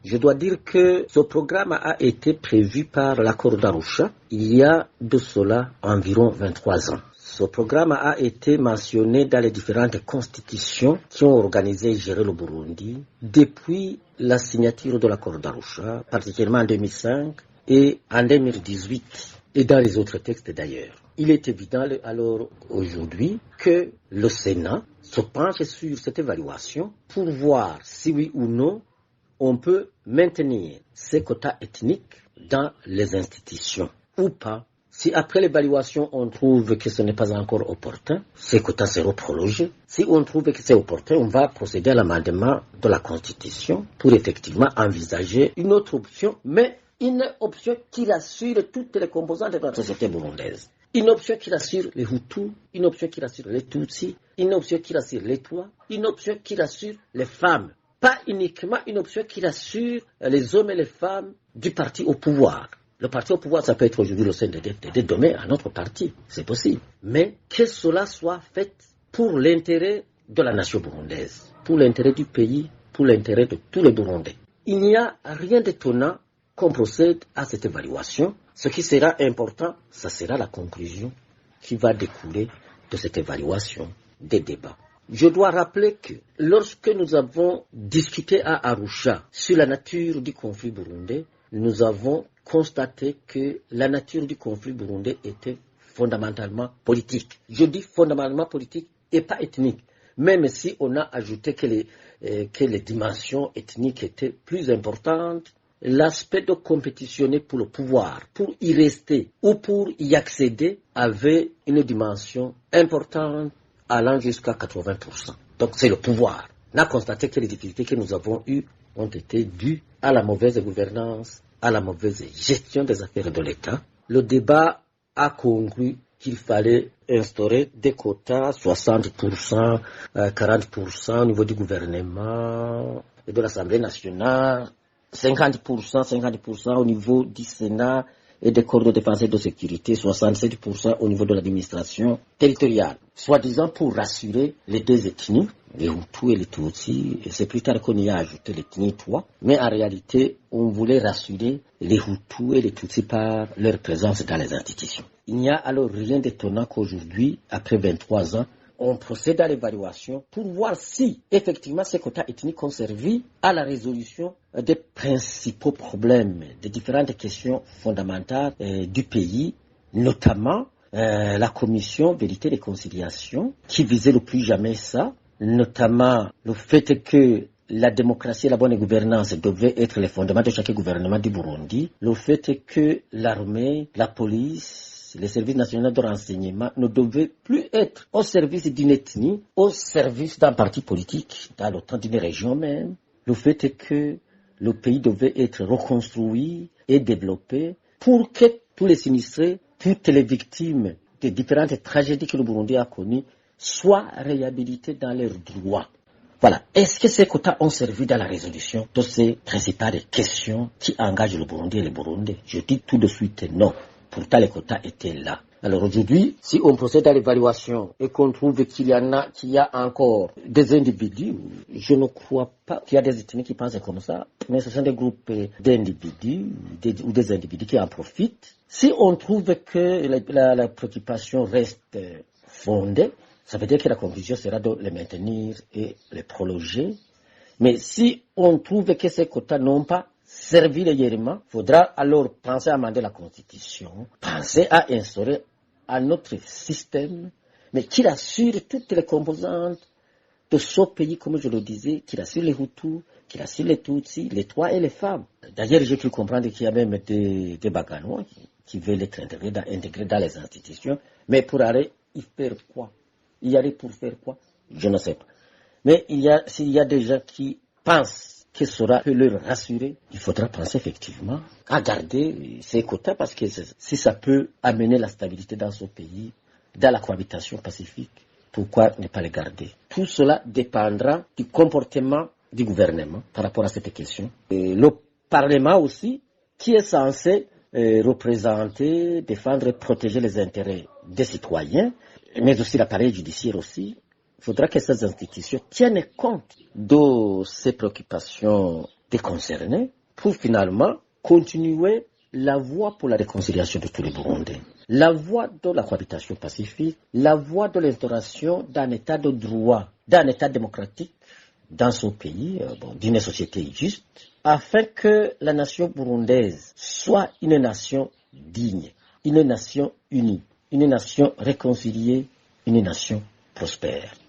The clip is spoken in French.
Je dois dire que ce programme a été prévu par l'accord d'Arusha il y a de cela environ 23 ans. Ce programme a été mentionné dans les différentes constitutions qui ont organisé et géré le Burundi depuis la signature de l'accord d'Arusha, particulièrement en 2005 et en 2018 et dans les autres textes d'ailleurs. Il est évident alors aujourd'hui que le Sénat se penche sur cette évaluation pour voir si oui ou non on peut maintenir ces quotas ethniques dans les institutions ou pas. Si après l'évaluation on trouve que ce n'est pas encore opportun, ces quotas seront prolongés. Si on trouve que c'est opportun, on va procéder à l'amendement de la Constitution pour effectivement envisager une autre option, mais une option qui rassure toutes les composantes de notre société burundaise. Une option qui rassure les Hutus, une option qui rassure les Tutsis, une option qui rassure les Twa, une option qui rassure les femmes. Pas uniquement une option qui rassure les hommes et les femmes du parti au pouvoir. Le parti au pouvoir, ça peut être aujourd'hui le CNDD, demain un autre parti, c'est possible. Mais que cela soit fait pour l'intérêt de la nation burundaise, pour l'intérêt du pays, pour l'intérêt de tous les Burundais. Il n'y a rien d'étonnant qu'on procède à cette évaluation. Ce qui sera important, ça sera la conclusion qui va découler de cette évaluation des débats. Je dois rappeler que lorsque nous avons discuté à Arusha sur la nature du conflit burundais, nous avons constaté que la nature du conflit burundais était fondamentalement politique. Je dis fondamentalement politique et pas ethnique, même si on a ajouté que les dimensions ethniques étaient plus importantes. L'aspect de compétitionner pour le pouvoir, pour y rester ou pour y accéder avait une dimension importante allant jusqu'à 80%. Donc c'est le pouvoir. On a constaté que les difficultés que nous avons eues ont été dues à la mauvaise gouvernance, à la mauvaise gestion des affaires de l'État. Le débat a conclu qu'il fallait instaurer des quotas, 60%, 40% au niveau du gouvernement et de l'Assemblée nationale, 50% au niveau du Sénat et des corps de défense et de sécurité, 67% au niveau de l'administration territoriale, soi-disant pour rassurer les deux ethnies, les Hutus et les Tutsis, et c'est plus tard qu'on y a ajouté l'ethnie Twa, mais en réalité, on voulait rassurer les Hutus et les Tutsis par leur présence dans les institutions. Il n'y a alors rien d'étonnant qu'aujourd'hui, après 23 ans, on procède à l'évaluation pour voir si, effectivement, ces quotas ethniques ont servi à la résolution des principaux problèmes, des différentes questions fondamentales du pays, notamment la commission Vérité et Réconciliation, qui visait le plus jamais ça, notamment le fait que la démocratie et la bonne gouvernance devaient être les fondements de chaque gouvernement du Burundi, le fait que l'armée, la police, les services nationaux de renseignement ne devaient plus être au service d'une ethnie, au service d'un parti politique, dans le temps d'une région même. Le fait que le pays devait être reconstruit et développé pour que tous les sinistrés, toutes les victimes des différentes tragédies que le Burundi a connues soient réhabilités dans leurs droits. Voilà. Est-ce que ces quotas ont servi dans la résolution de ces principales questions qui engagent le Burundi et les Burundais? Je dis tout de suite non. Pourtant, les quotas étaient là. Alors aujourd'hui, si on procède à l'évaluation et qu'on trouve qu'il y a encore des individus, je ne crois pas qu'il y a des ethnies qui pensent comme ça, mais ce sont des groupes d'individus ou des individus qui en profitent. Si on trouve que la préoccupation reste fondée, ça veut dire que la conclusion sera de les maintenir et les prolonger. Mais si on trouve que ces quotas n'ont pas servi régulièrement, il faudra alors penser à amender la Constitution, penser à instaurer un autre système, mais qui rassure toutes les composantes de ce pays, comme je le disais, qui rassure les Hutus, qui rassure les Tutsis, les Twa et les femmes. D'ailleurs, j'ai cru comprendre qu'il y a même des Baganois qui veulent être intégrés dans les institutions, mais pour aller y faire quoi? Y aller pour faire quoi? Je ne sais pas. Mais s'il y a des gens qui pensent que cela peut leur rassurer, il faudra penser effectivement à garder ces quotas parce que si ça peut amener la stabilité dans ce pays, dans la cohabitation pacifique, pourquoi ne pas les garder? Tout cela dépendra du comportement du gouvernement par rapport à cette question. Et le Parlement aussi, qui est censé représenter, défendre et protéger les intérêts des citoyens, mais aussi l'appareil judiciaire aussi, il faudra que ces institutions tiennent compte de ces préoccupations des concernés pour finalement continuer la voie pour la réconciliation de tous les Burundais, la voie de la cohabitation pacifique, la voie de l'instauration d'un état de droit, d'un état démocratique dans son pays, d'une société juste, afin que la nation burundaise soit une nation digne, une nation unie, une nation réconciliée, une nation prospère.